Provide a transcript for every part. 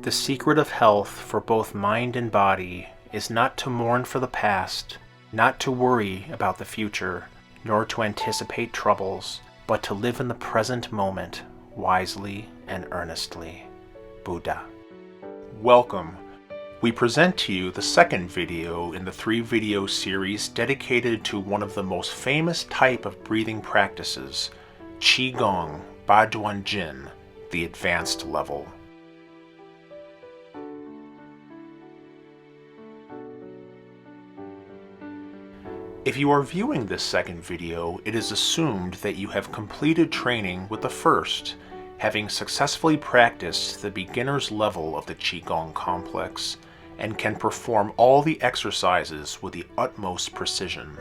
The secret of health for both mind and body is not to mourn for the past, not to worry about the future, nor to anticipate troubles, but to live in the present moment wisely and earnestly. Buddha. Welcome. We present to you the second video in the 3-video series dedicated to one of the most famous type of breathing practices, Qi Gong by Duan Jin, the advanced level. If you are viewing this second video, it is assumed that you have completed training with the first, having successfully practiced the beginner's level of the Qi Gong complex, and can perform all the exercises with the utmost precision.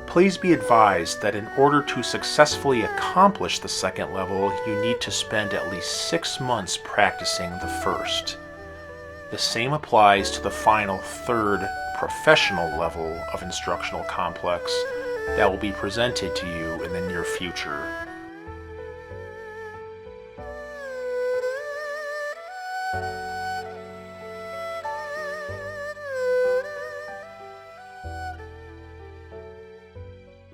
Please be advised that in order to successfully accomplish the second level, you need to spend at least 6 months practicing the first. The same applies to the final third professional level of instructional complex that will be presented to you in the near future.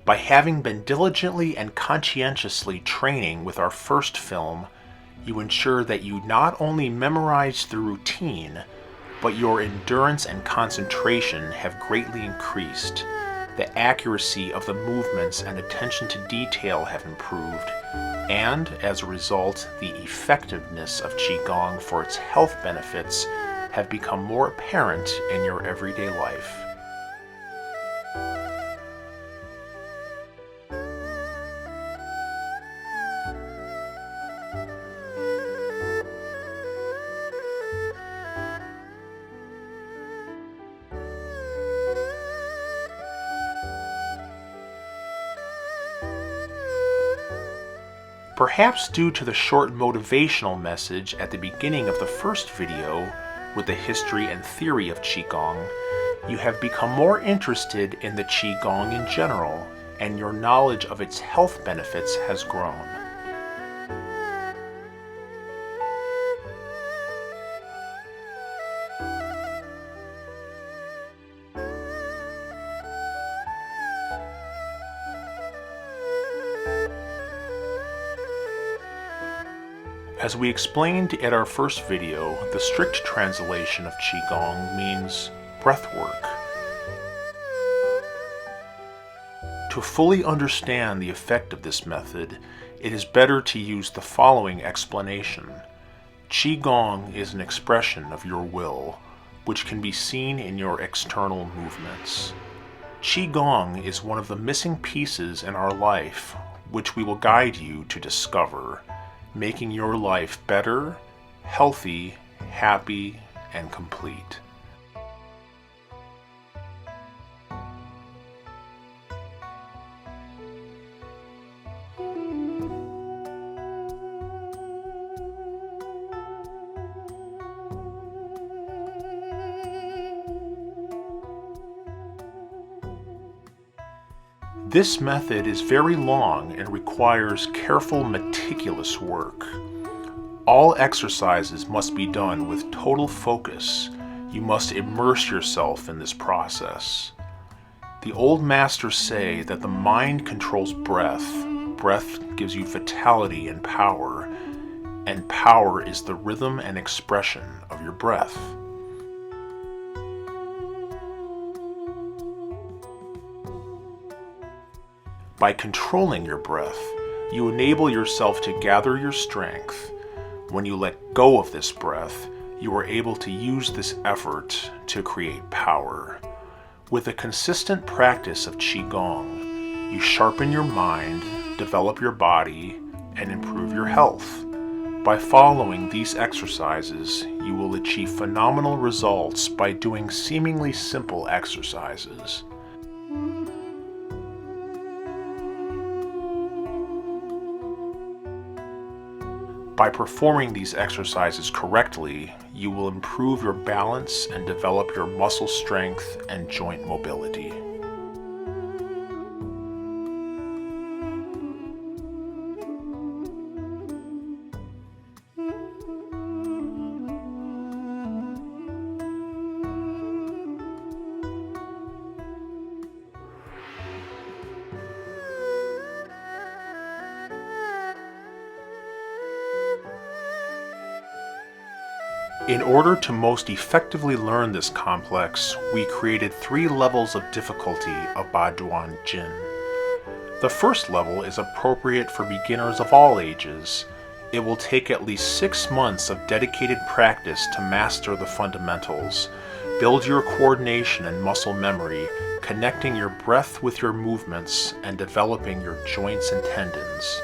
By having been diligently and conscientiously training with our first film, you ensure that you not only memorize the routine, but your endurance and concentration have greatly increased. The accuracy of the movements and attention to detail have improved, and as a result, the effectiveness of Qi Gong for its health benefits have become more apparent in your everyday life. Perhaps due to the short motivational message at the beginning of the first video with the history and theory of Qi Gong, you have become more interested in the Qi Gong in general, and your knowledge of its health benefits has grown. As we explained at our first video, the strict translation of Qi Gong means breath work. To fully understand the effect of this method, it is better to use the following explanation. Qi Gong is an expression of your will, which can be seen in your external movements. Qi Gong is one of the missing pieces in our life, which we will guide you to discover, making your life better, healthy, happy, and complete. This method is very long and requires careful, meticulous work. All exercises must be done with total focus. You must immerse yourself in this process. The old masters say that the mind controls breath. Breath gives you vitality and power is the rhythm and expression of your breath. By controlling your breath, you enable yourself to gather your strength. When you let go of this breath, you are able to use this effort to create power. With a consistent practice of Qi Gong, you sharpen your mind, develop your body, and improve your health. By following these exercises, you will achieve phenomenal results by doing seemingly simple exercises. By performing these exercises correctly, you will improve your balance and develop your muscle strength and joint mobility. In order to most effectively learn this complex, we created 3 levels of difficulty of Duan Jin. The first level is appropriate for beginners of all ages. It will take at least 6 months of dedicated practice to master the fundamentals, build your coordination and muscle memory, connecting your breath with your movements, and developing your joints and tendons.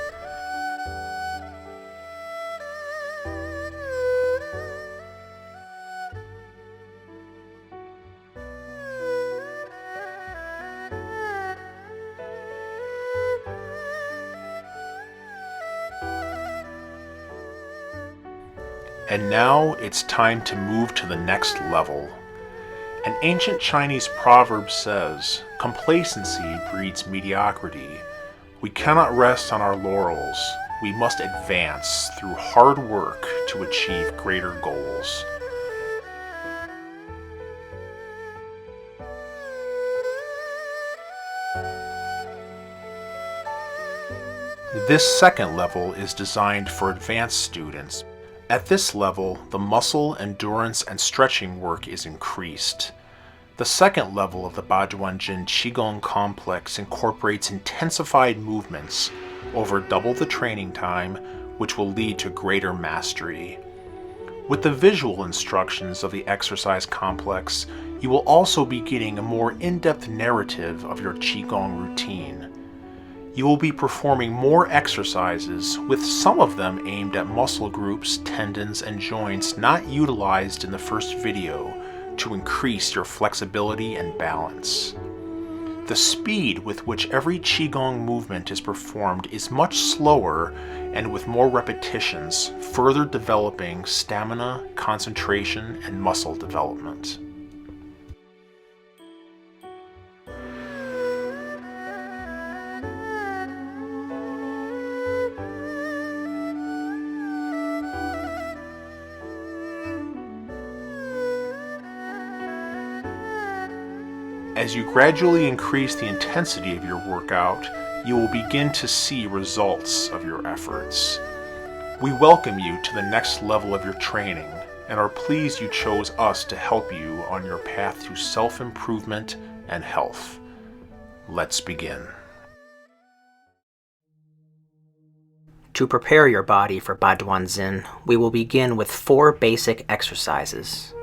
And now it's time to move to the next level. An ancient Chinese proverb says, "Complacency breeds mediocrity." We cannot rest on our laurels. We must advance through hard work to achieve greater goals. This second level is designed for advanced students. At this level, the muscle, endurance, and stretching work is increased. The second level of the Duan Jin Qi Gong complex incorporates intensified movements over double the training time, which will lead to greater mastery. With the visual instructions of the exercise complex, you will also be getting a more in-depth narrative of your Qi Gong routine. You will be performing more exercises, with some of them aimed at muscle groups, tendons, and joints not utilized in the first video to increase your flexibility and balance. The speed with which every Qi Gong movement is performed is much slower and with more repetitions, further developing stamina, concentration, and muscle development. As you gradually increase the intensity of your workout, you will begin to see results of your efforts. We welcome you to the next level of your training and are pleased you chose us to help you on your path to self-improvement and health. Let's begin. To prepare your body for Duan Jin, we will begin with 4 basic exercises.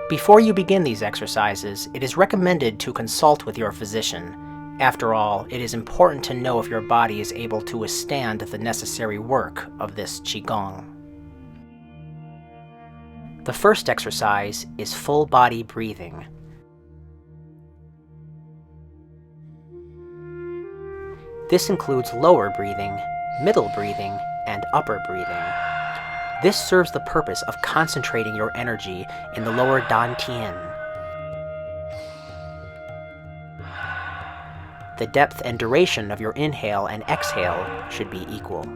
Before you begin these exercises, it is recommended to consult with your physician. After all, it is important to know if your body is able to withstand the necessary work of this Qi Gong. The first exercise is full body breathing. This includes lower breathing, middle breathing, and upper breathing. This serves the purpose of concentrating your energy in the lower dantian. The depth and duration of your inhale and exhale should be equal.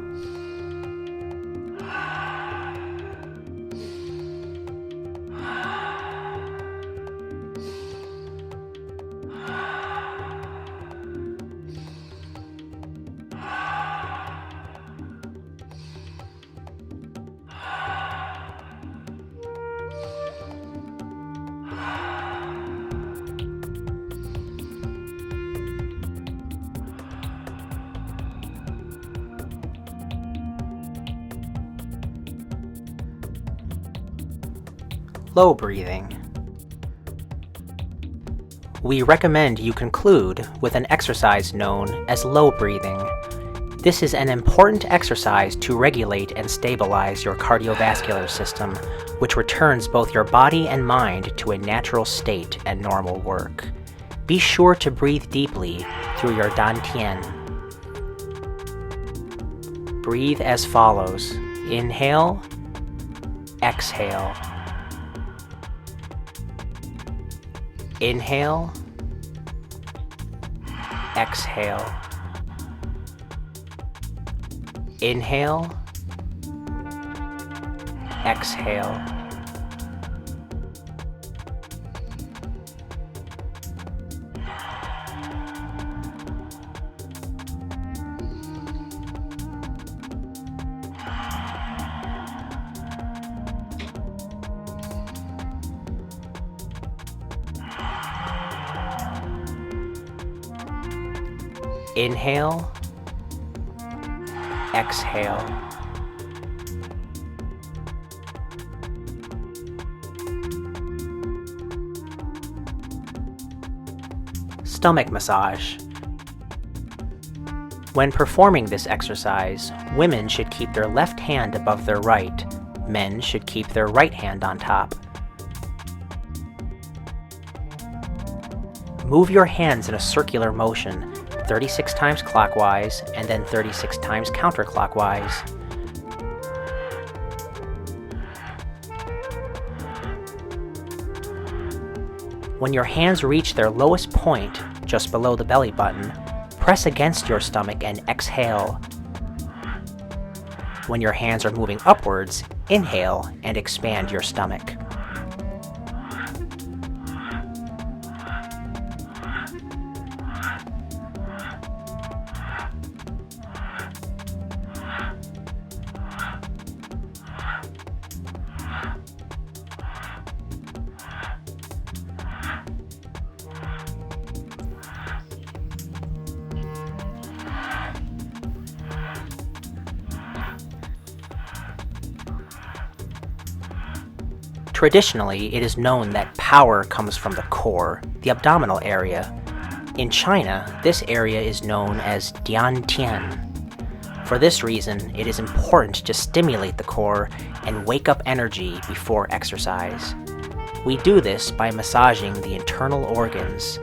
Low breathing. We recommend you conclude with an exercise known as low breathing. This is an important exercise to regulate and stabilize your cardiovascular system, which returns both your body and mind to a natural state and normal work. Be sure to breathe deeply through your dantian. Breathe as follows. Inhale, exhale. Inhale, exhale. Inhale, exhale. Inhale, exhale. Stomach massage. When performing this exercise, women should keep their left hand above their right. Men should keep their right hand on top. Move your hands in a circular motion, 36 times clockwise and then 36 times counterclockwise. When your hands reach their lowest point, just below the belly button, press against your stomach and exhale. When your hands are moving upwards, inhale and expand your stomach. Traditionally, it is known that power comes from the core, the abdominal area. In China, this area is known as Duan Jin. For this reason, it is important to stimulate the core and wake up energy before exercise. We do this by massaging the internal organs.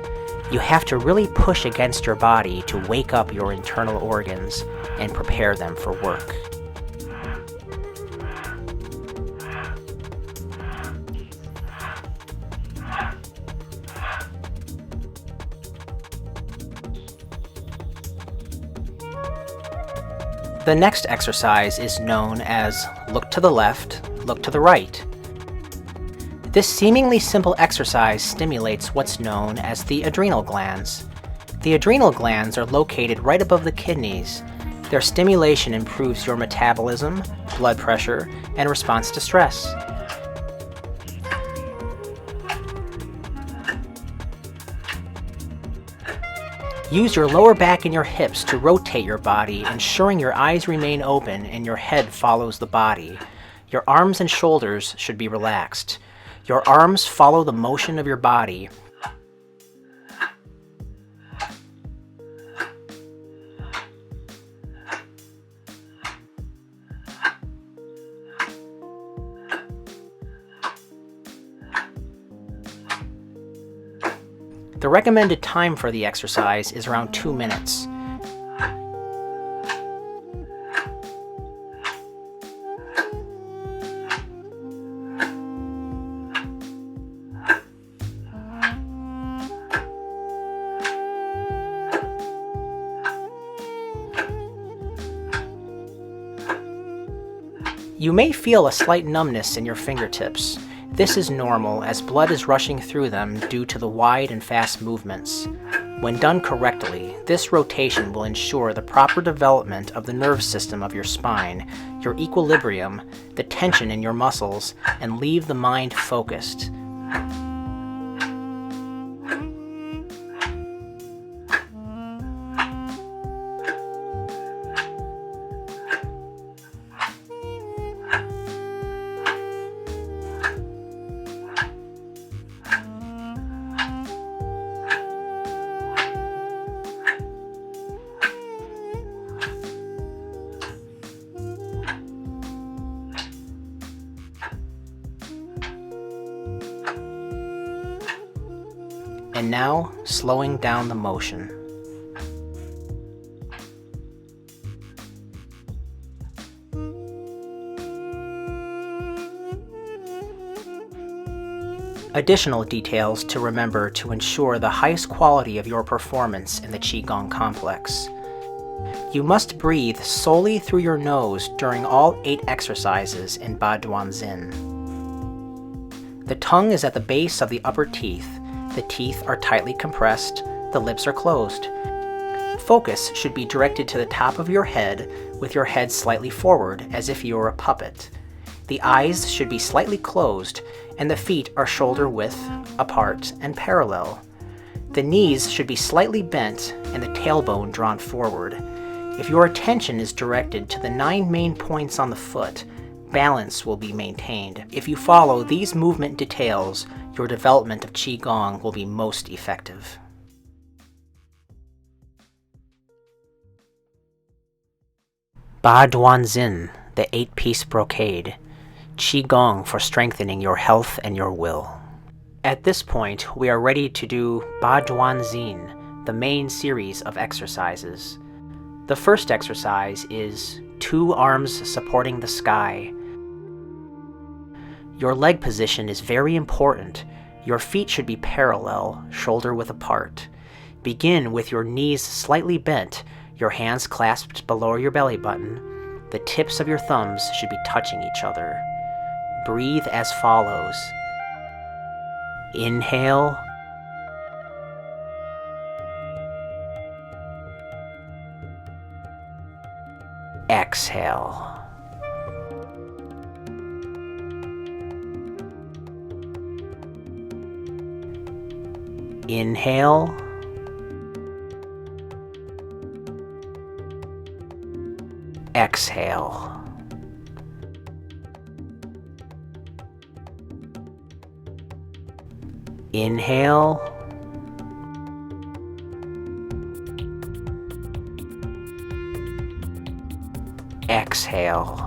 You have to really push against your body to wake up your internal organs and prepare them for work. The next exercise is known as look to the left, look to the right. This seemingly simple exercise stimulates what's known as the adrenal glands. The adrenal glands are located right above the kidneys. Their stimulation improves your metabolism, blood pressure, and response to stress. Use your lower back and your hips to rotate your body, ensuring your eyes remain open and your head follows the body. Your arms and shoulders should be relaxed. Your arms follow the motion of your body. The recommended time for the exercise is around 2 minutes. You may feel a slight numbness in your fingertips. This is normal as blood is rushing through them due to the wide and fast movements. When done correctly, this rotation will ensure the proper development of the nerve system of your spine, your equilibrium, the tension in your muscles, and leave the mind focused. And now, slowing down the motion. Additional details to remember to ensure the highest quality of your performance in the Qi Gong complex. You must breathe solely through your nose during all 8 exercises in Duan Jin. The tongue is at the base of the upper teeth. The teeth are tightly compressed, the lips are closed. Focus should be directed to the top of your head with your head slightly forward as if you were a puppet. The eyes should be slightly closed and the feet are shoulder width, apart, and parallel. The knees should be slightly bent and the tailbone drawn forward. If your attention is directed to the 9 main points on the foot, balance will be maintained. If you follow these movement details, your development of Qi Gong will be most effective. Duan Jin, the 8-piece brocade. Qi Gong for strengthening your health and your will. At this point, we are ready to do Duan Jin, the main series of exercises. The first exercise is 2 arms supporting the sky. Your leg position is very important. Your feet should be parallel, shoulder width apart. Begin with your knees slightly bent, your hands clasped below your belly button. The tips of your thumbs should be touching each other. Breathe as follows. Inhale. Exhale. Inhale. Exhale. Inhale. Exhale.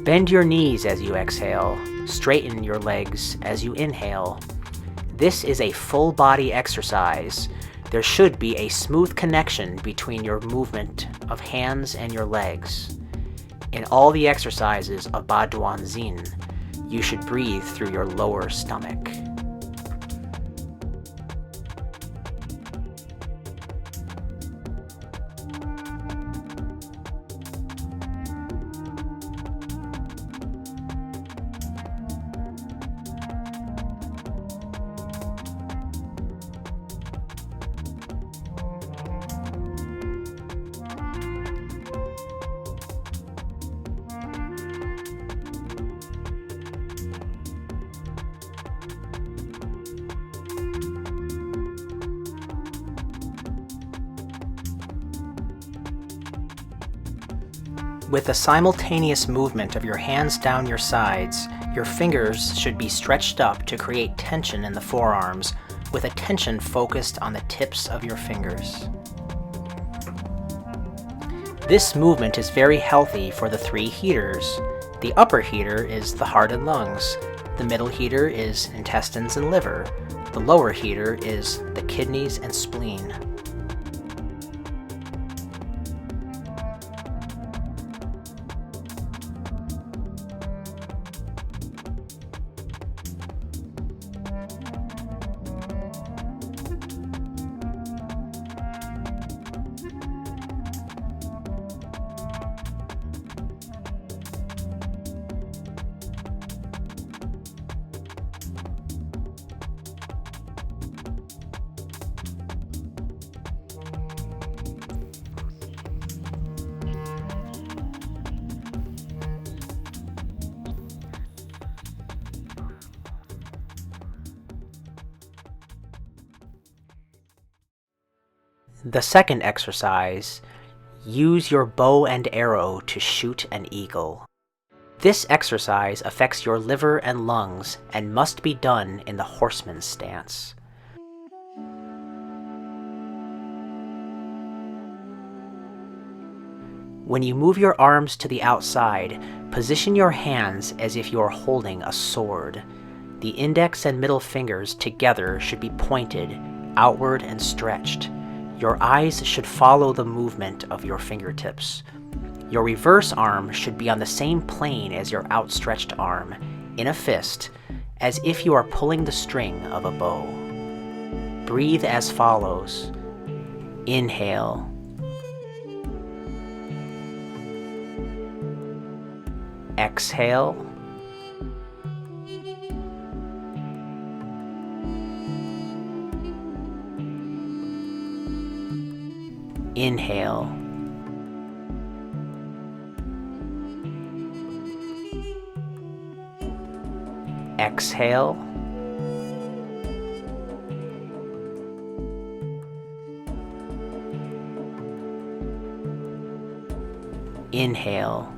Bend your knees as you exhale. Straighten your legs as you inhale. This is a full body exercise. There should be a smooth connection between your movement of hands and your legs. In all the exercises of Duan Jin, you should breathe through your lower stomach. With a simultaneous movement of your hands down your sides, your fingers should be stretched up to create tension in the forearms, with attention focused on the tips of your fingers. This movement is very healthy for the 3 heaters. The upper heater is the heart and lungs. The middle heater is intestines and liver. The lower heater is the kidneys and spleen. The second exercise, use your bow and arrow to shoot an eagle. This exercise affects your liver and lungs and must be done in the horseman's stance. When you move your arms to the outside, position your hands as if you are holding a sword. The index and middle fingers together should be pointed, outward and stretched. Your eyes should follow the movement of your fingertips. Your reverse arm should be on the same plane as your outstretched arm, in a fist, as if you are pulling the string of a bow. Breathe as follows. Inhale. Exhale. Inhale. Exhale. Inhale.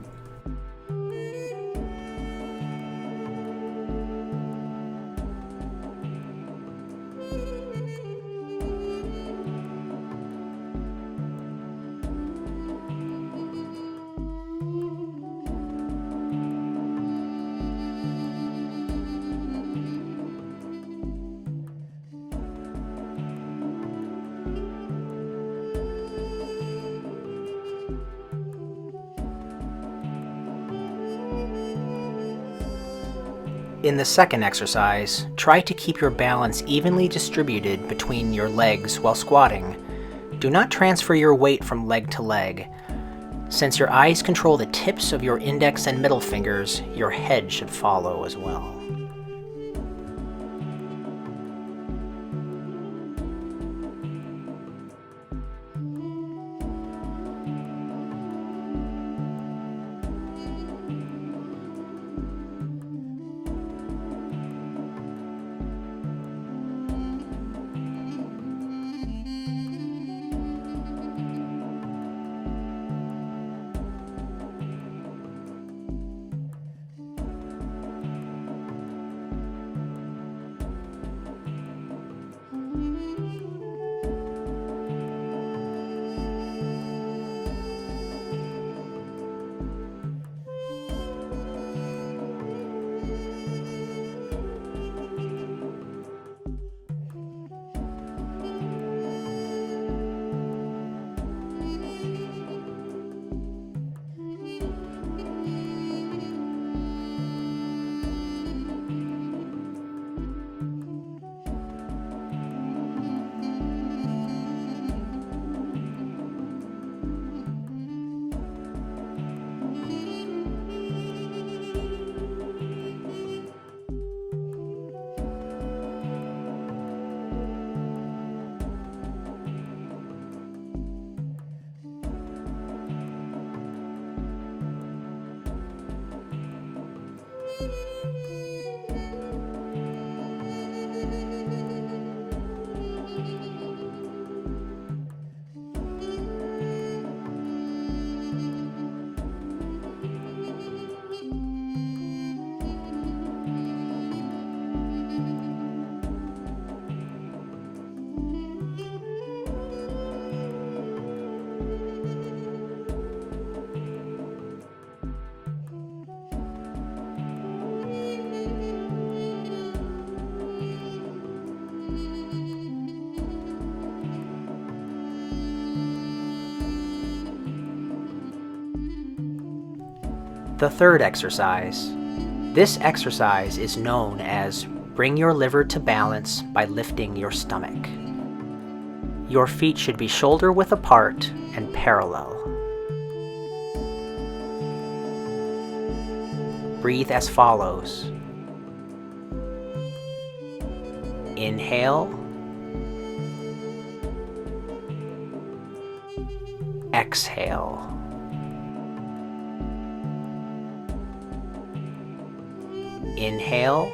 In the second exercise, try to keep your balance evenly distributed between your legs while squatting. Do not transfer your weight from leg to leg. Since your eyes control the tips of your index and middle fingers, your head should follow as well. The third exercise. This exercise is known as bring your liver to balance by lifting your stomach. Your feet should be shoulder-width apart and parallel. Breathe as follows. Inhale. Exhale. Inhale.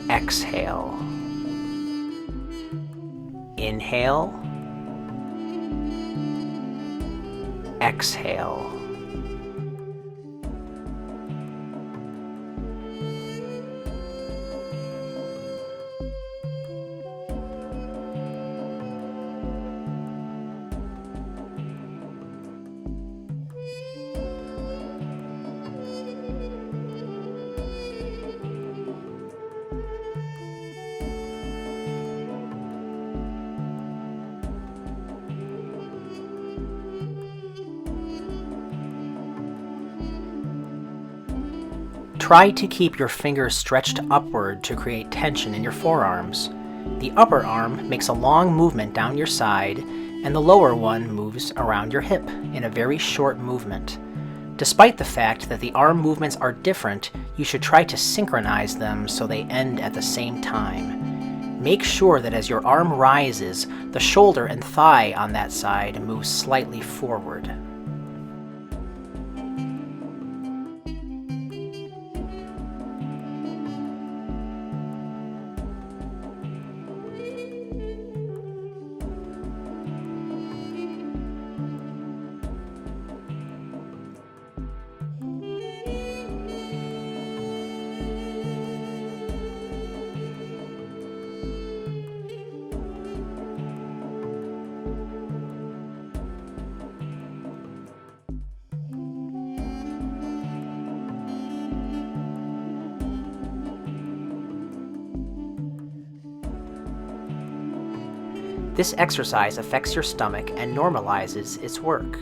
Exhale. Inhale. Exhale. Try to keep your fingers stretched upward to create tension in your forearms. The upper arm makes a long movement down your side, and the lower one moves around your hip in a very short movement. Despite the fact that the arm movements are different, you should try to synchronize them so they end at the same time. Make sure that as your arm rises, the shoulder and thigh on that side move slightly forward. This exercise affects your stomach and normalizes its work.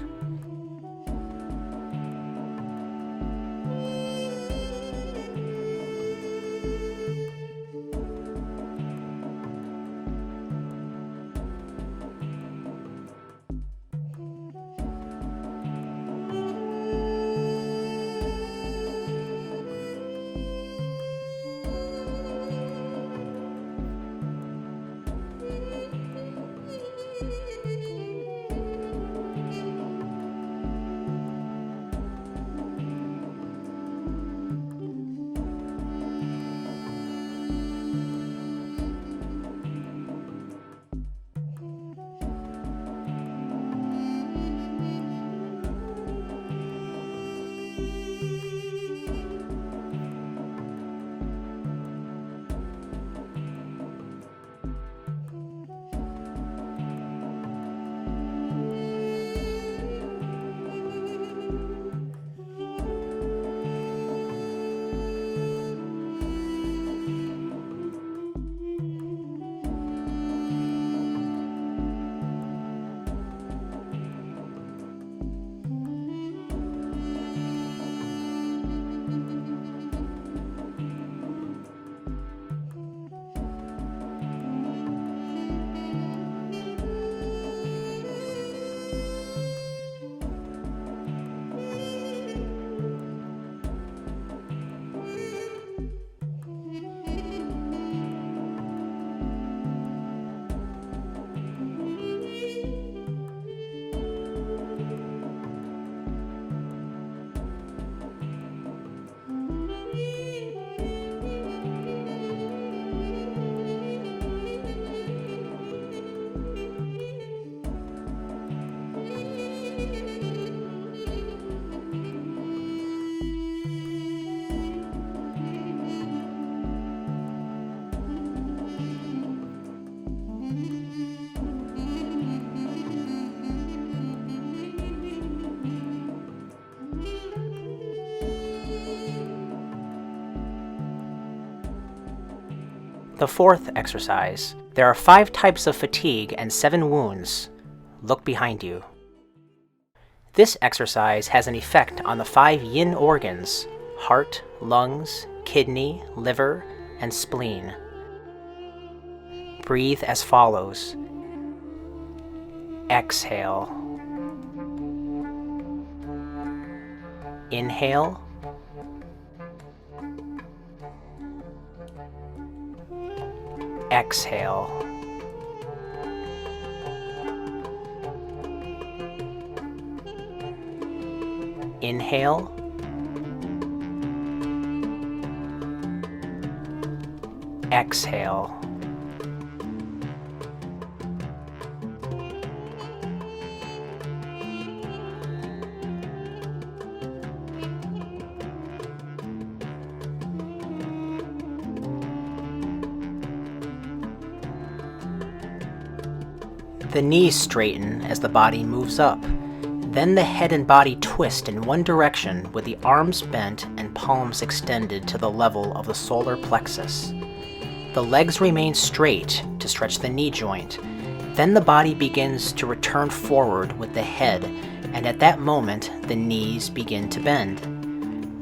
The fourth exercise. There are 5 types of fatigue and 7 wounds. Look behind you. This exercise has an effect on the 5 yin organs: heart, lungs, kidney, liver, and spleen. Breathe as follows. Exhale. Inhale. Exhale. Inhale. Exhale. The knees straighten as the body moves up. Then the head and body twist in one direction with the arms bent and palms extended to the level of the solar plexus. The legs remain straight to stretch the knee joint. Then the body begins to return forward with the head, and at that moment the knees begin to bend.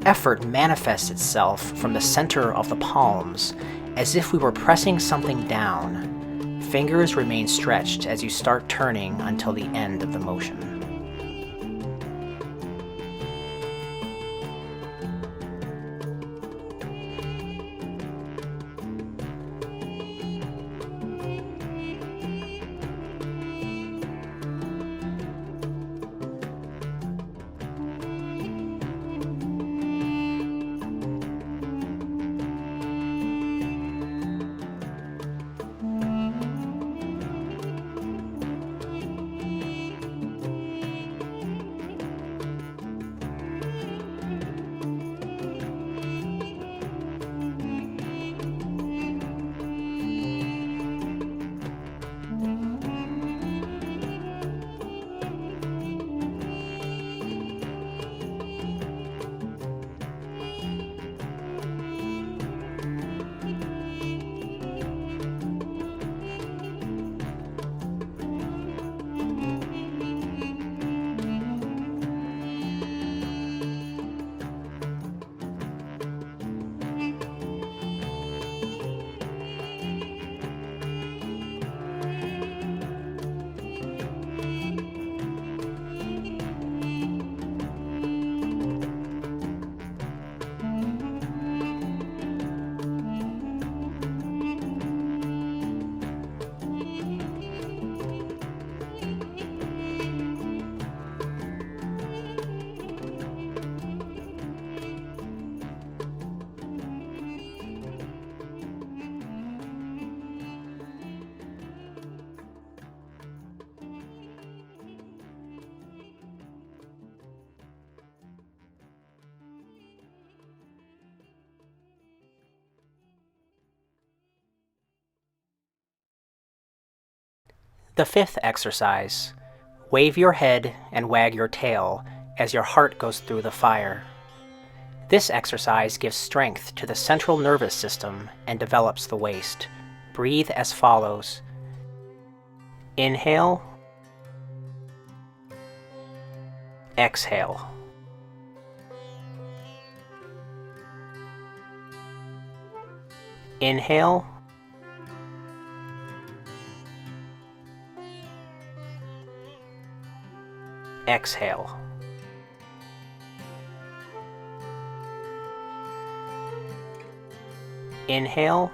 Effort manifests itself from the center of the palms, as if we were pressing something down. Fingers remain stretched as you start turning until the end of the motion. The fifth exercise. Wave your head and wag your tail as your heart goes through the fire. This exercise gives strength to the central nervous system and develops the waist. Breathe as follows. Inhale. Exhale. Inhale. Exhale. Inhale.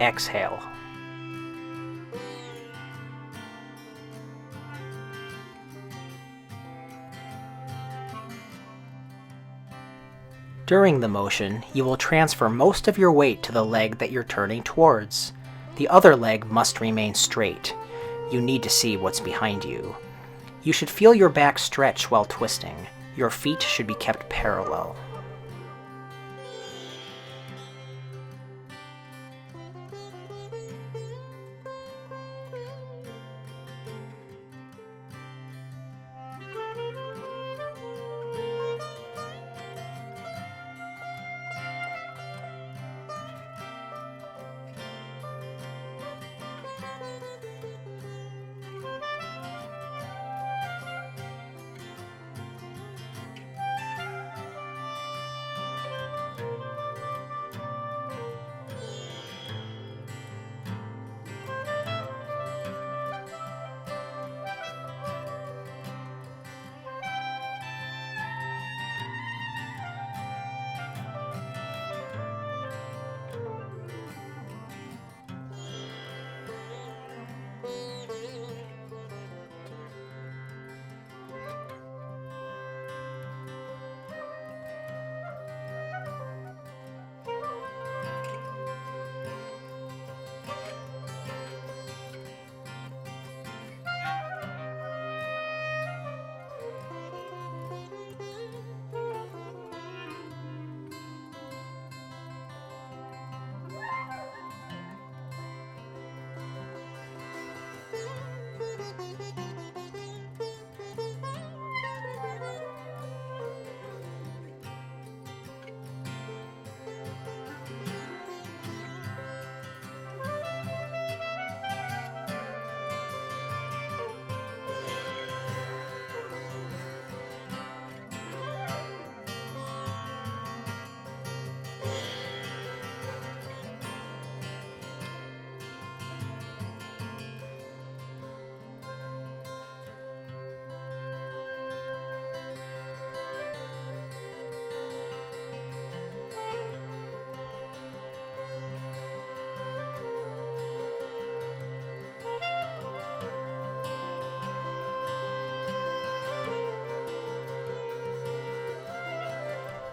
Exhale. During the motion, you will transfer most of your weight to the leg that you're turning towards. The other leg must remain straight. You need to see what's behind you. You should feel your back stretch while twisting. Your feet should be kept parallel.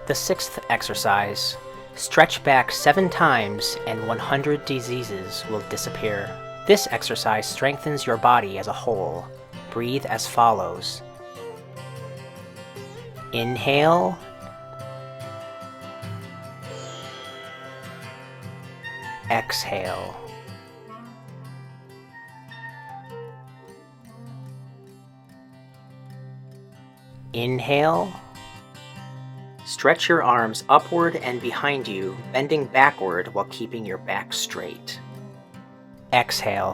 The sixth exercise. Stretch back 7 times and 100 diseases will disappear. This exercise strengthens your body as a whole. Breathe as follows. Inhale. Exhale. Inhale. Stretch your arms upward and behind you, bending backward while keeping your back straight. Exhale.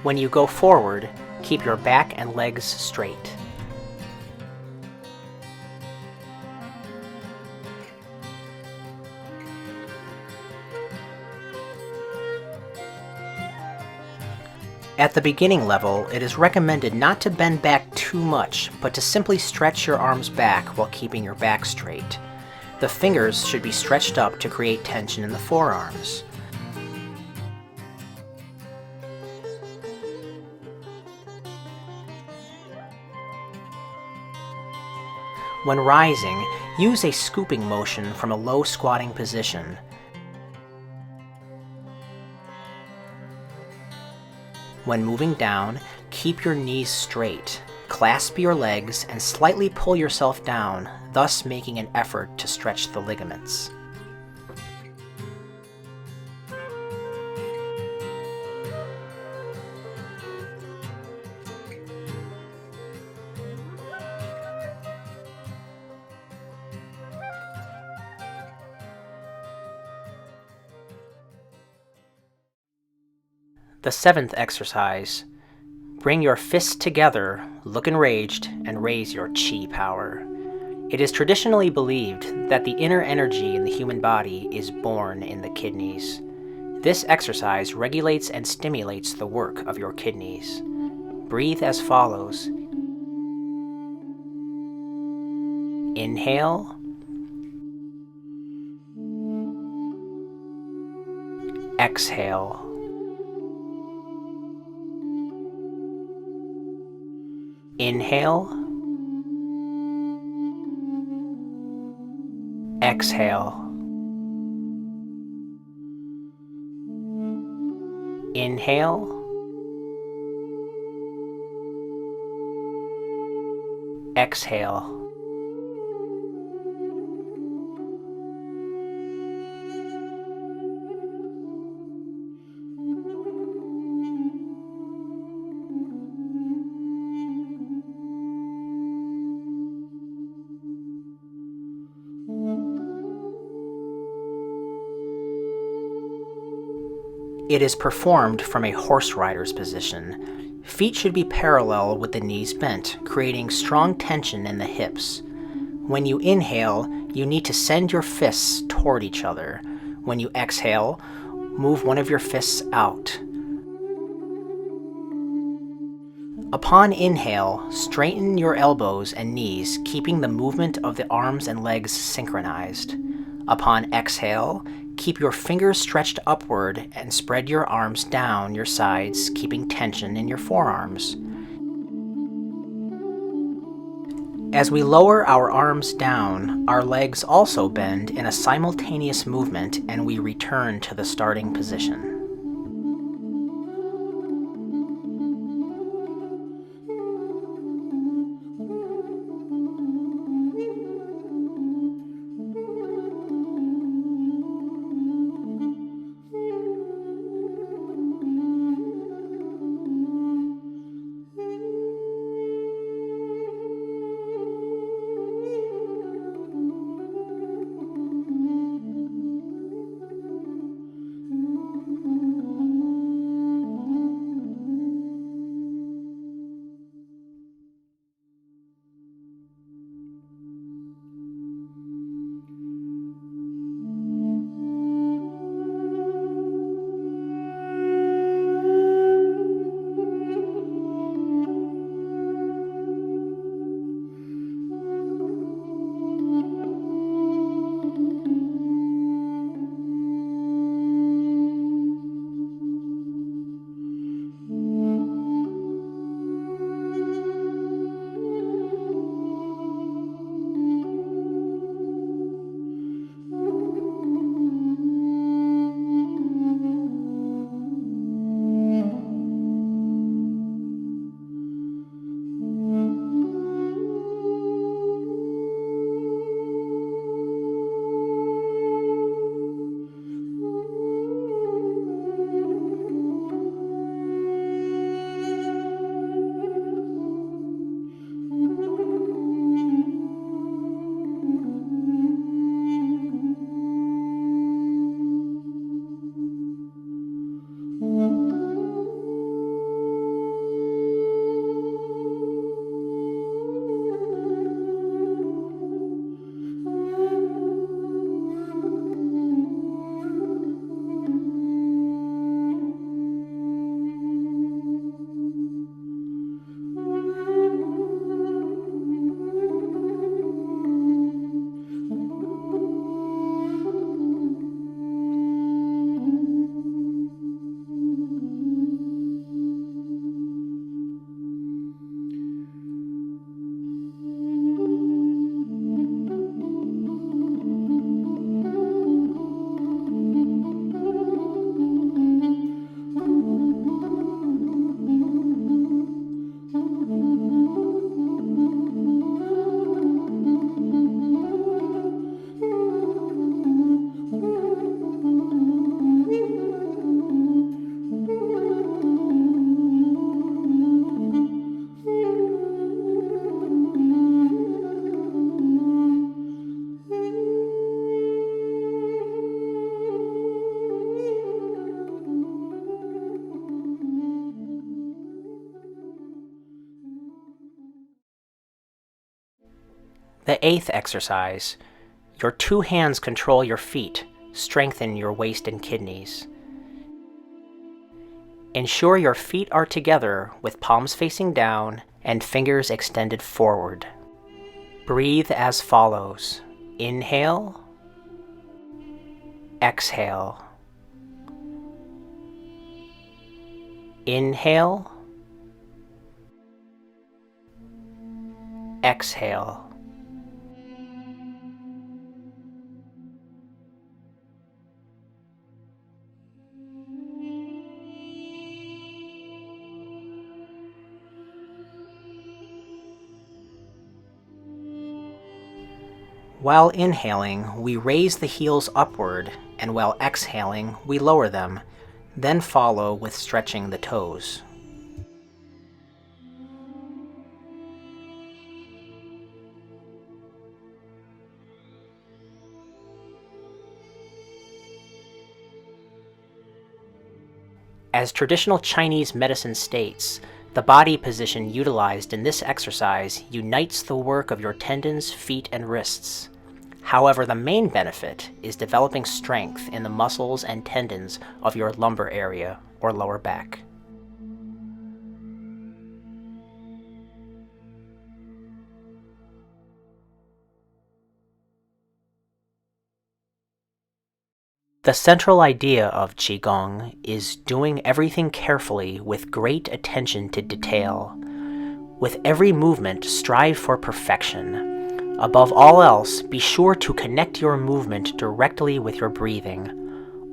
When you go forward, keep your back and legs straight. At the beginning level, it is recommended not to bend back too much, but to simply stretch your arms back while keeping your back straight. The fingers should be stretched up to create tension in the forearms. When rising, use a scooping motion from a low squatting position. When moving down, keep your knees straight, clasp your legs, and slightly pull yourself down, thus making an effort to stretch the ligaments. The seventh exercise. Bring your fists together, look enraged, and raise your Qi power. It is traditionally believed that the inner energy in the human body is born in the kidneys. This exercise regulates and stimulates the work of your kidneys. Breathe as follows. Inhale. Exhale. Inhale. Exhale. Inhale. Exhale. It is performed from a horse rider's position. Feet should be parallel with the knees bent, creating strong tension in the hips. When you inhale, you need to send your fists toward each other. When you exhale, move one of your fists out. Upon inhale, straighten your elbows and knees, keeping the movement of the arms and legs synchronized. Upon exhale, keep your fingers stretched upward and spread your arms down your sides, keeping tension in your forearms. As we lower our arms down, our legs also bend in a simultaneous movement and we return to the starting position. The 8th exercise. Your 2 hands control your feet. Strengthen your waist and kidneys. Ensure your feet are together with palms facing down and fingers extended forward. Breathe as follows. Inhale. Exhale. Inhale. Exhale. While inhaling, we raise the heels upward, and while exhaling, we lower them, then follow with stretching the toes. As traditional Chinese medicine states, the body position utilized in this exercise unites the work of your tendons, feet, and wrists. However, the main benefit is developing strength in the muscles and tendons of your lumbar area or lower back. The central idea of Qi Gong is doing everything carefully with great attention to detail. With every movement, strive for perfection. Above all else, be sure to connect your movement directly with your breathing.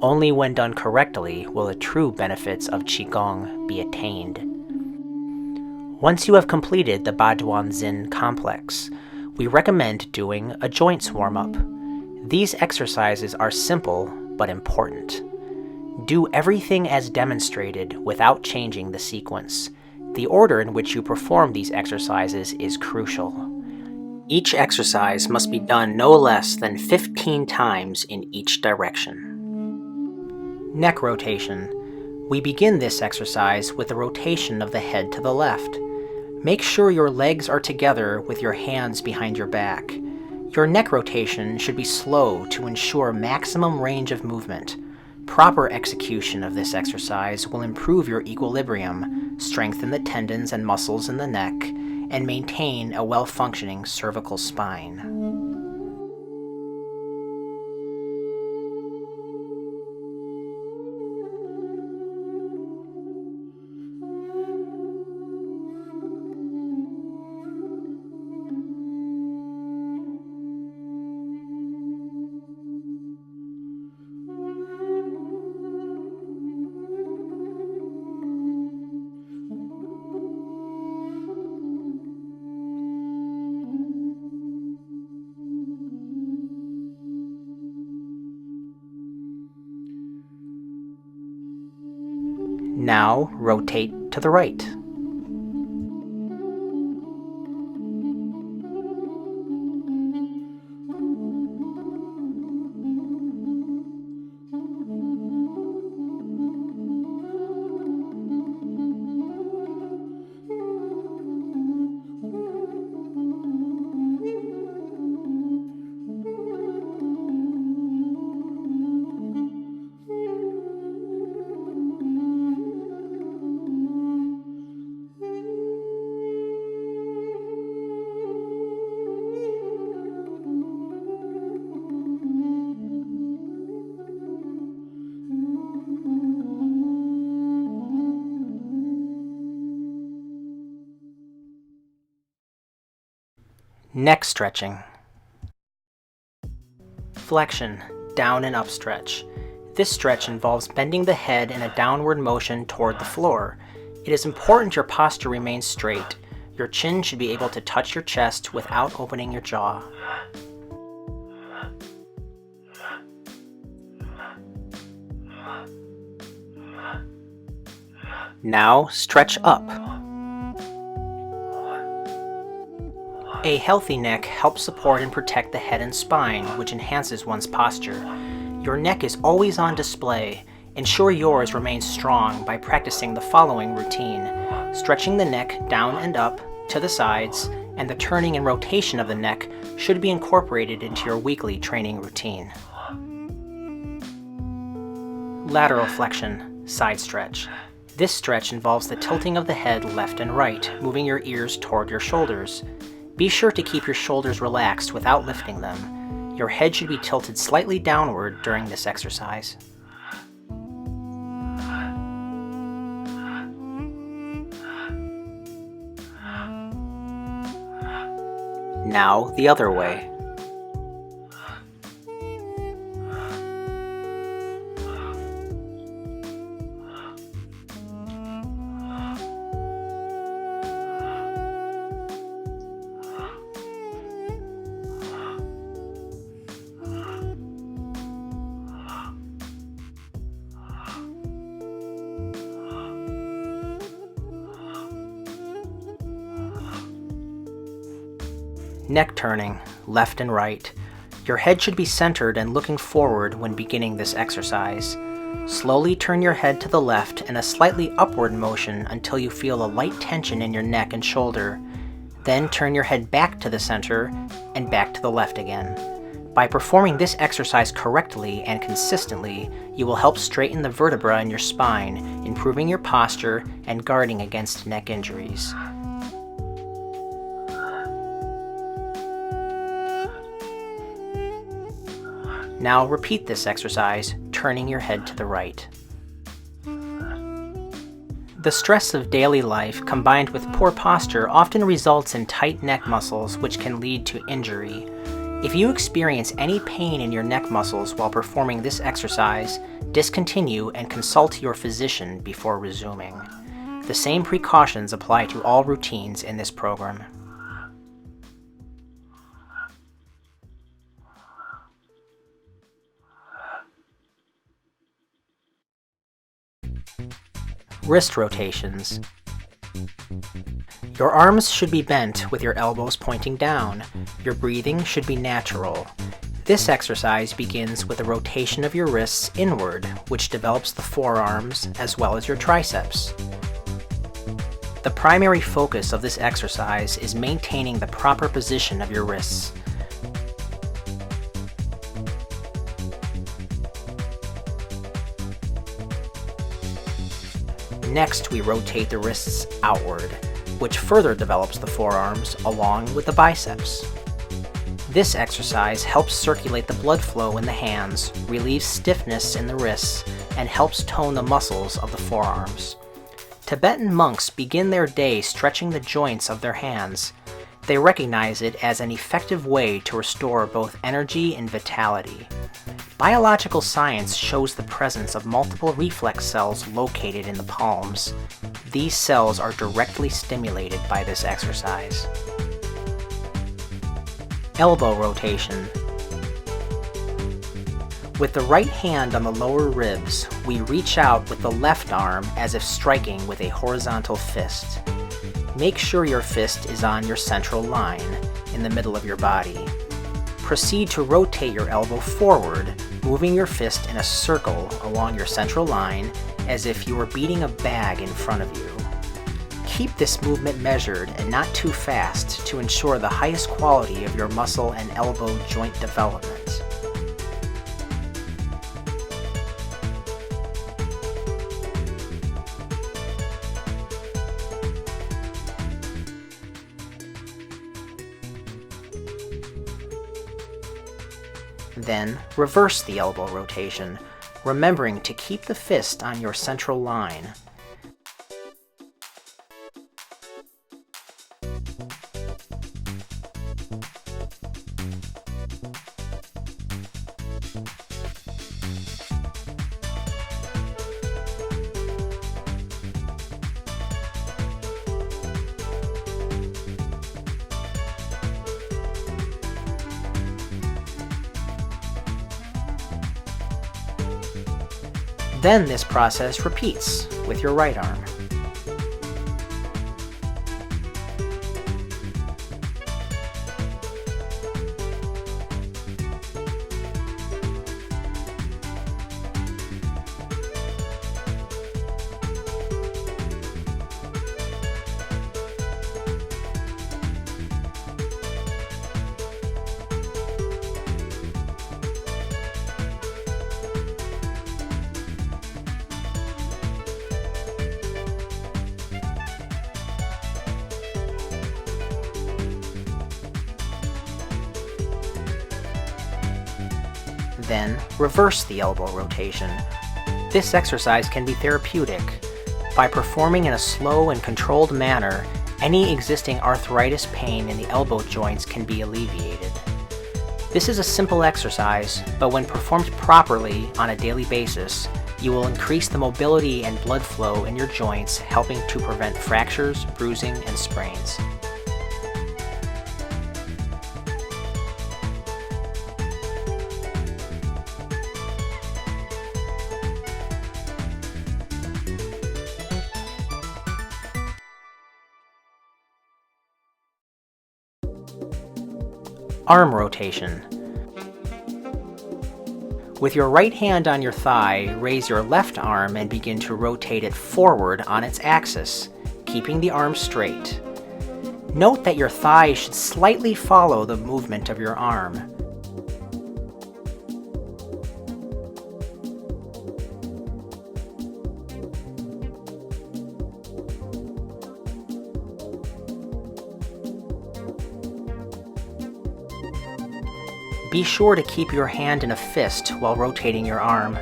Only when done correctly will the true benefits of Qi Gong be attained. Once you have completed the Duan Jin complex, we recommend doing a joints warm-up. These exercises are simple but important. Do everything as demonstrated without changing the sequence. The order in which you perform these exercises is crucial. Each exercise must be done no less than 15 times in each direction. Neck rotation. We begin this exercise with the rotation of the head to the left. Make sure your legs are together with your hands behind your back. Your neck rotation should be slow to ensure maximum range of movement. Proper execution of this exercise will improve your equilibrium, strengthen the tendons and muscles in the neck, and maintain a well-functioning cervical spine. Now rotate to the right. Neck stretching. Flexion, down and up stretch. This stretch involves bending the head in a downward motion toward the floor. It is important your posture remains straight. Your chin should be able to touch your chest without opening your jaw. Now stretch up. A healthy neck helps support and protect the head and spine, which enhances one's posture. Your neck is always on display. Ensure yours remains strong by practicing the following routine: stretching the neck down and up, to the sides, and the turning and rotation of the neck should be incorporated into your weekly training routine. Lateral flexion, side stretch. This stretch involves the tilting of the head left and right, moving your ears toward your shoulders. Be sure to keep your shoulders relaxed without lifting them. Your head should be tilted slightly downward during this exercise. Now the other way. Neck turning, left and right. Your head should be centered and looking forward when beginning this exercise. Slowly turn your head to the left in a slightly upward motion until you feel a light tension in your neck and shoulder. Then turn your head back to the center and back to the left again. By performing this exercise correctly and consistently, you will help straighten the vertebra in your spine, improving your posture and guarding against neck injuries. Now repeat this exercise, turning your head to the right. The stress of daily life combined with poor posture often results in tight neck muscles, which can lead to injury. If you experience any pain in your neck muscles while performing this exercise, discontinue and consult your physician before resuming. The same precautions apply to all routines in this program. Wrist rotations. Your arms should be bent with your elbows pointing down. Your breathing should be natural. This exercise begins with a rotation of your wrists inward, which develops the forearms as well as your triceps. The primary focus of this exercise is maintaining the proper position of your wrists. Next, we rotate the wrists outward, which further develops the forearms along with the biceps. This exercise helps circulate the blood flow in the hands, relieves stiffness in the wrists, and helps tone the muscles of the forearms. Tibetan monks begin their day stretching the joints of their hands. They recognize it as an effective way to restore both energy and vitality. Biological science shows the presence of multiple reflex cells located in the palms. These cells are directly stimulated by this exercise. Elbow rotation. With the right hand on the lower ribs, we reach out with the left arm as if striking with a horizontal fist. Make sure your fist is on your central line, in the middle of your body. Proceed to rotate your elbow forward, moving your fist in a circle along your central line as if you were beating a bag in front of you. Keep this movement measured and not too fast to ensure the highest quality of your muscle and elbow joint development. Then, reverse the elbow rotation, remembering to keep the fist on your central line. Then this process repeats with your right arm. Then, reverse the elbow rotation. This exercise can be therapeutic. By performing in a slow and controlled manner, any existing arthritis pain in the elbow joints can be alleviated. This is a simple exercise, but when performed properly on a daily basis, you will increase the mobility and blood flow in your joints, helping to prevent fractures, bruising, and sprains. Arm rotation. With your right hand on your thigh, raise your left arm and begin to rotate it forward on its axis, keeping the arm straight. Note that your thigh should slightly follow the movement of your arm. Be sure to keep your hand in a fist while rotating your arm.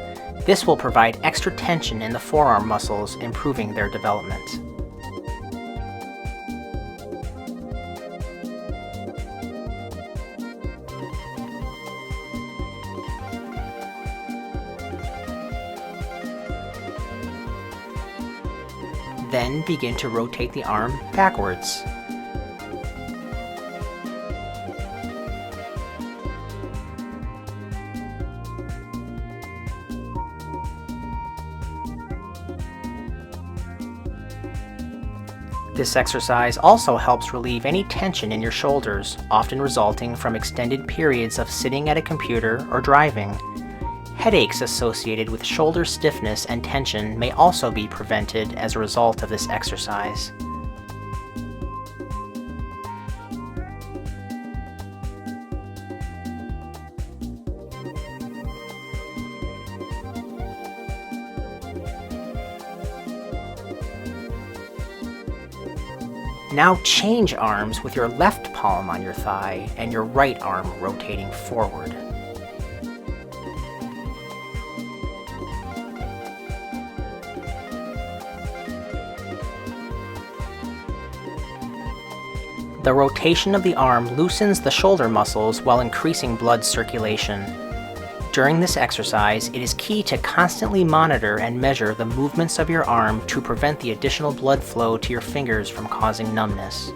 This will provide extra tension in the forearm muscles, improving their development. Then begin to rotate the arm backwards. This exercise also helps relieve any tension in your shoulders, often resulting from extended periods of sitting at a computer or driving. Headaches associated with shoulder stiffness and tension may also be prevented as a result of this exercise. Now change arms with your left palm on your thigh and your right arm rotating forward. The rotation of the arm loosens the shoulder muscles while increasing blood circulation. During this exercise, it is key to constantly monitor and measure the movements of your arm to prevent the additional blood flow to your fingers from causing numbness.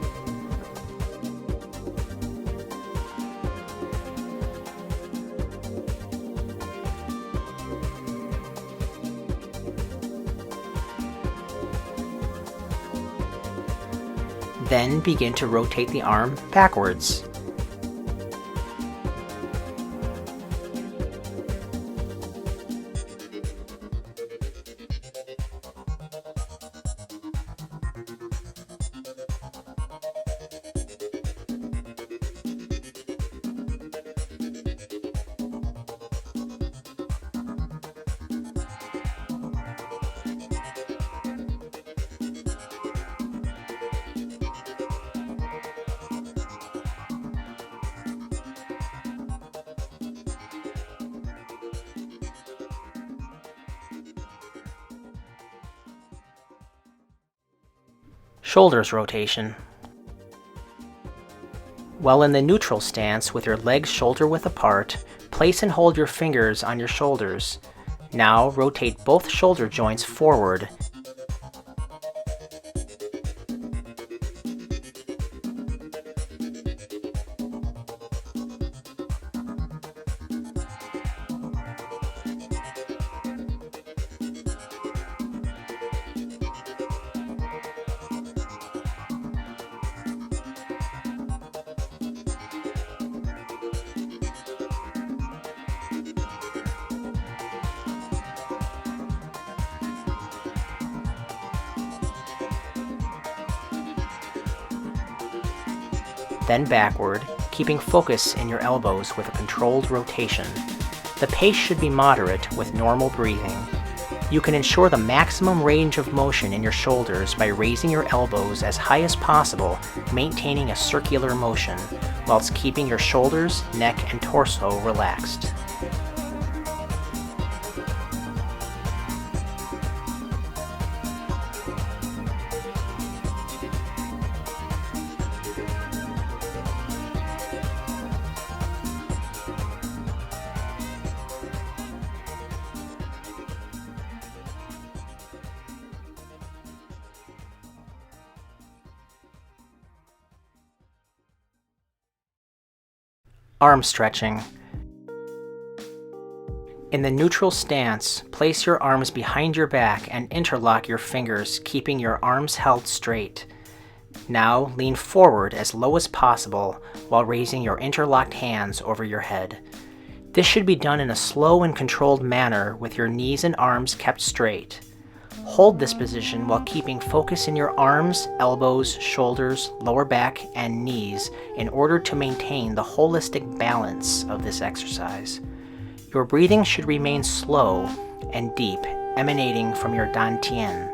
Then begin to rotate the arm backwards. Shoulders rotation. While in the neutral stance with your legs shoulder width apart, place and hold your fingers on your shoulders. Now rotate both shoulder joints forward. Then backward, keeping focus in your elbows with a controlled rotation. The pace should be moderate with normal breathing. You can ensure the maximum range of motion in your shoulders by raising your elbows as high as possible, maintaining a circular motion, whilst keeping your shoulders, neck, and torso relaxed. Arm stretching. In the neutral stance, place your arms behind your back and interlock your fingers, keeping your arms held straight. Now lean forward as low as possible while raising your interlocked hands over your head. This should be done in a slow and controlled manner with your knees and arms kept straight. Hold this position while keeping focus in your arms, elbows, shoulders, lower back, and knees in order to maintain the holistic balance of this exercise. Your breathing should remain slow and deep, emanating from your dantian.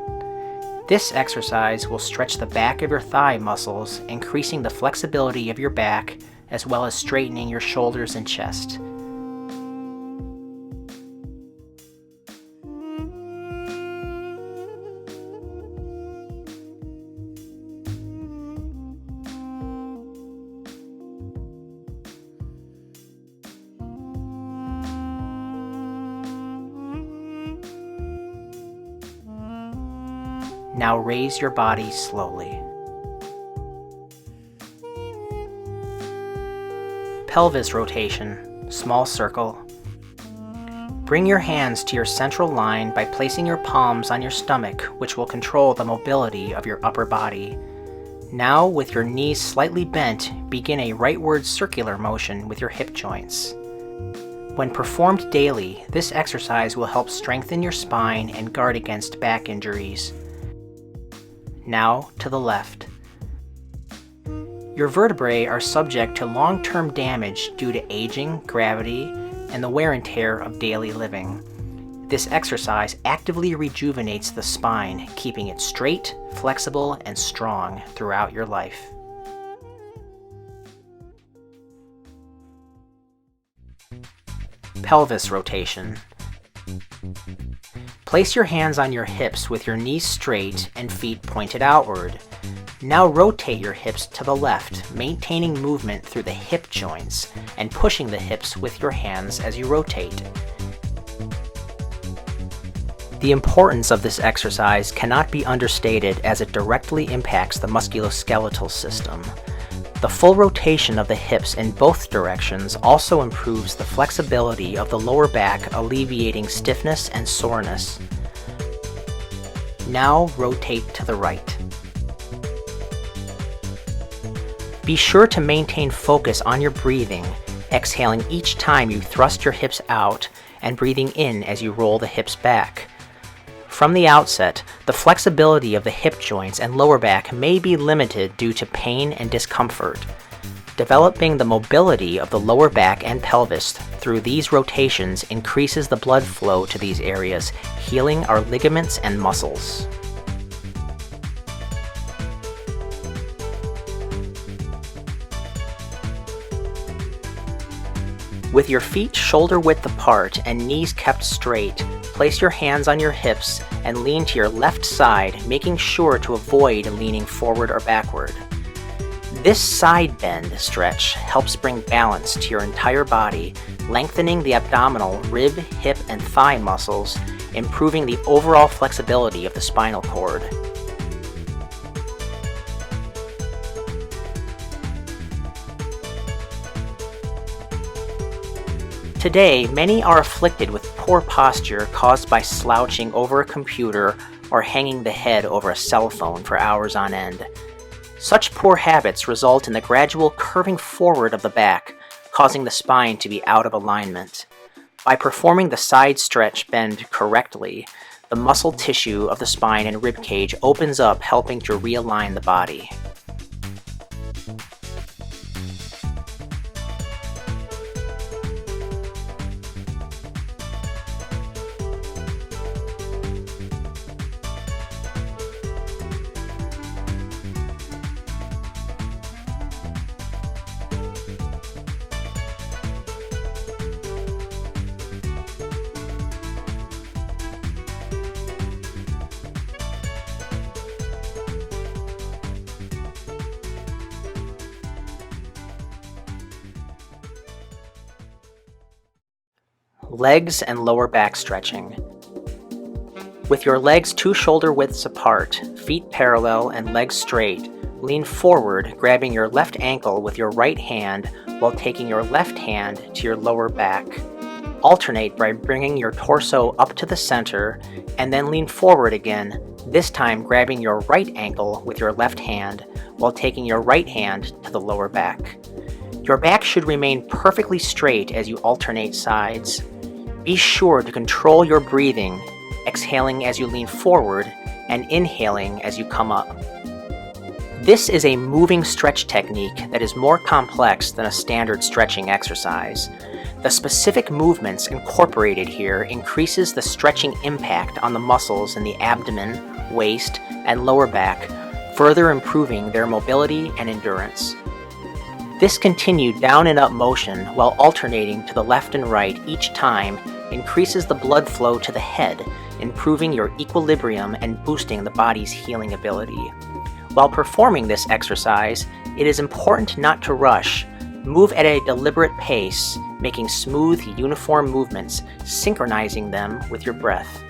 This exercise will stretch the back of your thigh muscles, increasing the flexibility of your back, as well as straightening your shoulders and chest. Now raise your body slowly. Pelvis rotation, small circle. Bring your hands to your central line by placing your palms on your stomach, which will control the mobility of your upper body. Now, with your knees slightly bent, begin a rightward circular motion with your hip joints. When performed daily, this exercise will help strengthen your spine and guard against back injuries. Now to the left. Your vertebrae are subject to long-term damage due to aging, gravity, and the wear and tear of daily living. This exercise actively rejuvenates the spine, keeping it straight, flexible, and strong throughout your life. Pelvis rotation. Place your hands on your hips with your knees straight and feet pointed outward. Now rotate your hips to the left, maintaining movement through the hip joints and pushing the hips with your hands as you rotate. The importance of this exercise cannot be understated as it directly impacts the musculoskeletal system. The full rotation of the hips in both directions also improves the flexibility of the lower back, alleviating stiffness and soreness. Now rotate to the right. Be sure to maintain focus on your breathing, exhaling each time you thrust your hips out and breathing in as you roll the hips back. From the outset, the flexibility of the hip joints and lower back may be limited due to pain and discomfort. Developing the mobility of the lower back and pelvis through these rotations increases the blood flow to these areas, healing our ligaments and muscles. With your feet shoulder-width apart and knees kept straight, place your hands on your hips and lean to your left side, making sure to avoid leaning forward or backward. This side bend stretch helps bring balance to your entire body, lengthening the abdominal, rib, hip, and thigh muscles, improving the overall flexibility of the spinal cord. Today, many are afflicted with poor posture caused by slouching over a computer or hanging the head over a cell phone for hours on end. Such poor habits result in the gradual curving forward of the back, causing the spine to be out of alignment. By performing the side stretch bend correctly, the muscle tissue of the spine and rib cage opens up, helping to realign the body. Legs and lower back stretching. With your legs 2 shoulder widths apart, feet parallel, and legs straight, Lean forward, grabbing your left ankle with your right hand while taking your left hand to your lower back. Alternate by bringing your torso up to the center and then lean forward again, this time grabbing your right ankle with your left hand while taking your right hand to the lower back. Your back should remain perfectly straight as you alternate sides. Be sure to control your breathing, exhaling as you lean forward and inhaling as you come up. This is a moving stretch technique that is more complex than a standard stretching exercise. The specific movements incorporated here increases the stretching impact on the muscles in the abdomen, waist, and lower back, further improving their mobility and endurance. This continued down and up motion while alternating to the left and right each time increases the blood flow to the head, improving your equilibrium and boosting the body's healing ability. While performing this exercise, it is important not to rush. Move at a deliberate pace, making smooth, uniform movements, synchronizing them with your breath.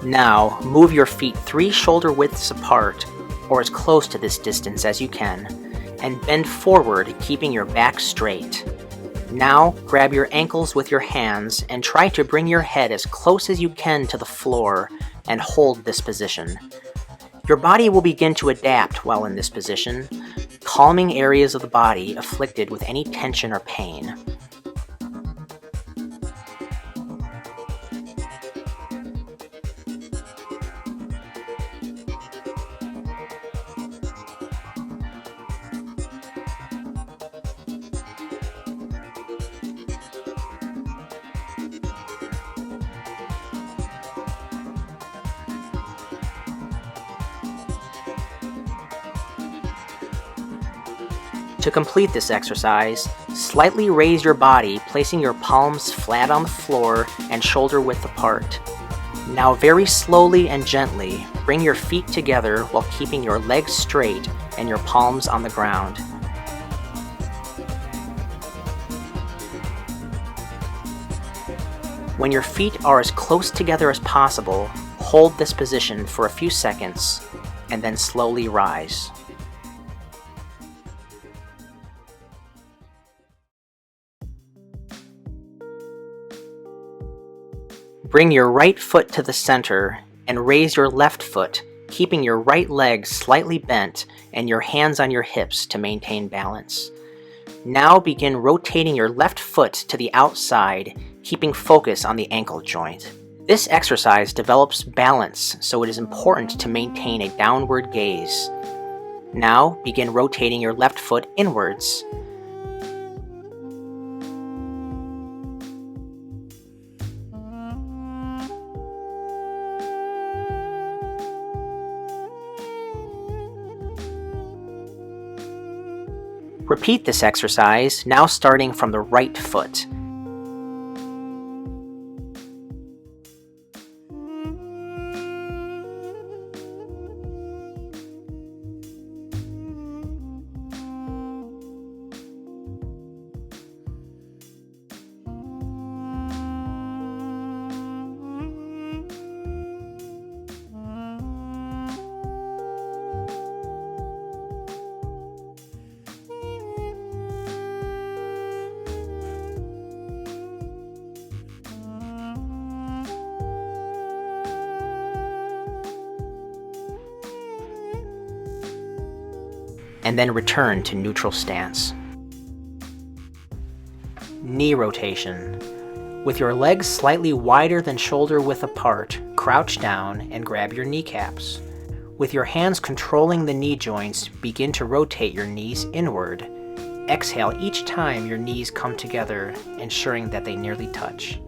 Now, move your feet 3 shoulder widths apart, or as close to this distance as you can, and bend forward, keeping your back straight. Now, grab your ankles with your hands and try to bring your head as close as you can to the floor and hold this position. Your body will begin to adapt while in this position, calming areas of the body afflicted with any tension or pain. To complete this exercise, slightly raise your body, placing your palms flat on the floor and shoulder width apart. Now very slowly and gently, bring your feet together while keeping your legs straight and your palms on the ground. When your feet are as close together as possible, hold this position for a few seconds and then slowly rise. Bring your right foot to the center and raise your left foot, keeping your right leg slightly bent and your hands on your hips to maintain balance. Now begin rotating your left foot to the outside, keeping focus on the ankle joint. This exercise develops balance, so it is important to maintain a downward gaze. Now begin rotating your left foot inwards. Repeat this exercise, now starting from the right foot. and then return to neutral stance. Knee rotation. With your legs slightly wider than shoulder width apart, crouch down and grab your kneecaps. With your hands controlling the knee joints, begin to rotate your knees inward. Exhale each time your knees come together, ensuring that they nearly touch.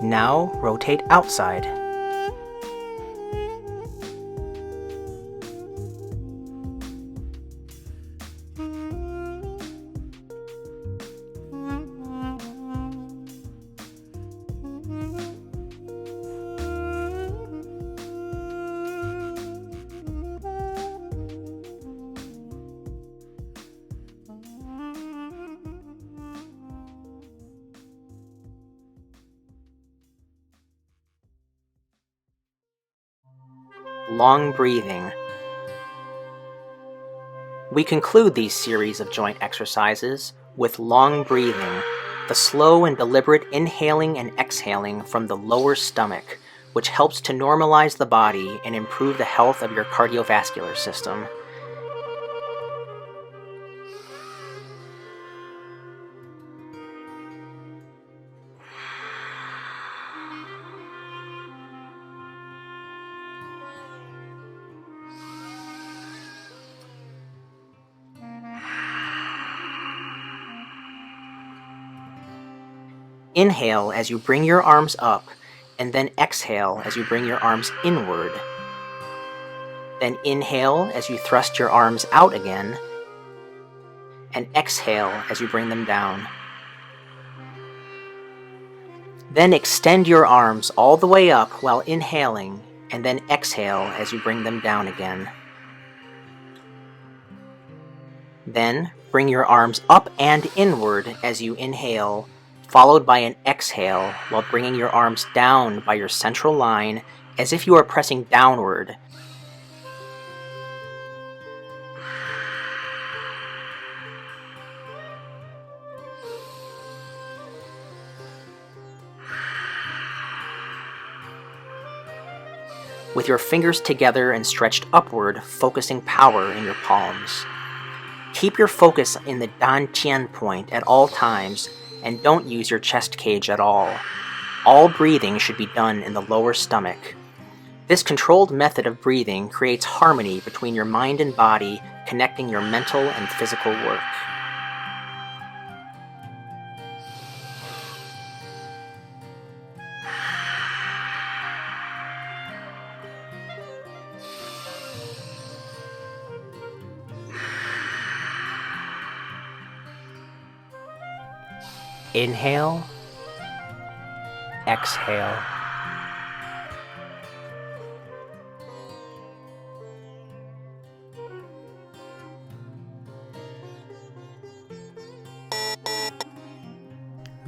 Now rotate outside. Long breathing. We conclude these series of joint exercises with long breathing, the slow and deliberate inhaling and exhaling from the lower stomach, which helps to normalize the body and improve the health of your cardiovascular system. Inhale as you bring your arms up, and then exhale as you bring your arms inward. Then inhale as you thrust your arms out again, and exhale as you bring them down. Then extend your arms all the way up while inhaling, and then exhale as you bring them down again. Then bring your arms up and inward as you inhale, followed by an exhale while bringing your arms down by your central line as if you are pressing downward. With your fingers together and stretched upward, focusing power in your palms. Keep your focus in the Dan-Tian point at all times, and don't use your chest cage at all. All breathing should be done in the lower stomach. This controlled method of breathing creates harmony between your mind and body, connecting your mental and physical work. Inhale, exhale.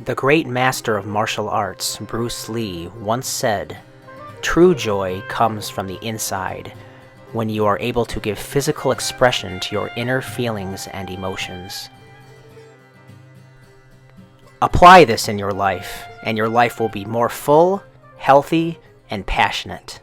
The great master of martial arts, Bruce Lee, once said, "True joy comes from the inside, when you are able to give physical expression to your inner feelings and emotions." Apply this in your life, and your life will be more full, healthy, and passionate.